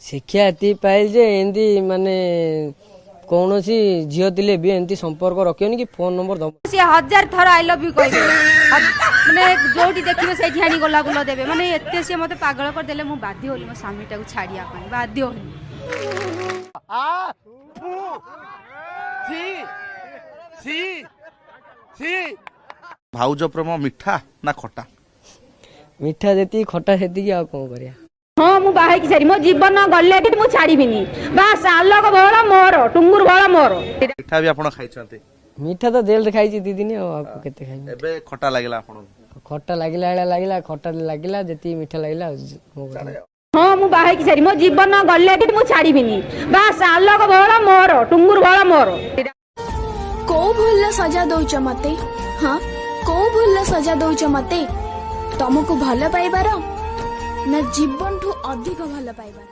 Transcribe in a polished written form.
ଶିକ୍ଷା ଏତିକି ପାଇଲି ଯେ ଏମିତି ମାନେ କୌଣସି ଝିଅ ଥିଲେ ବି ଏମିତି ସମ୍ପର୍କ ରଖିବନି କି ଫୋନ ନମ୍ବର ଦବ। ସେ 1000 ଥର ଆଇ ଲଭ୍ ୟୁ କହିବେ ମାନେ ଯୋଉଠି ଦେଖିବେ ସେଇଠି ଆଣି ଗୋଲା ଗୁଲା ଦେବେ ମାନେ ଏତେ ସିଏ ମତେ ପାଗଳ କରିଦେଲେ ମୁଁ ବାଧ୍ୟ ହେଲି ମୋ ସ୍ୱାମୀଟାକୁ ଛାଡିବା ପାଇଁ ବାଧ୍ୟ ହେଲି। ଭାଉଜ ପ୍ରେମ ମିଠା ନା ଖଟା? ମିଠା ଯେତିକି ଖଟା ସେତିକି, ଆଉ କଣ କରିବା। ହଁ ମୁଁ ବାହା ହେଇକି ସାରି ମୋ ଜୀବନ ଗଲେ ବି ମୁଁ ଛାଡିବିନି। ବାସ୍ ଆଲୋକ ବଳ ମୋର ଟୁଙ୍ଗୁର ବଳ ମୋର। ମିଠା ବି ଆପଣ ଖାଇଛନ୍ତି? ମିଠା ତ ଜେଲରେ ଖାଇଛି 2 ଦିନ ଆଉ କେତେ ଖାଇବି। ଏବେ ଖଟା ଲାଗିଲା ଆପଣଙ୍କୁ? ଖଟା ଲାଗିଲା ଭଳିଆ ଲାଗିଲା, ଖଟା ଲାଗିଲା ଯେତିକି ମିଠା ଲାଗିଲା। ହଁ ମୁଁ ବାହା ହେଇକି ସାରି ମୋ ଜୀବନ ଗଲେ ବି ମୁଁ ଛାଡିବିନି। ବାସ୍ ଆଲୋକ ବଳ ମୋର ଟୁଙ୍ଗୁର ବଳ ମୋର। କୋଉ ଭୁଲ ସଜା ଦଉଛ ମତେ? ହଁ କୋଉ ଭୁଲ ସଜା ଦଉଛ ମତେ? ତମକୁ ଭଲ ପାଇବାର ନା ଜୀବନଠୁ ଅଧିକ ଭଲ ପାଇବାର?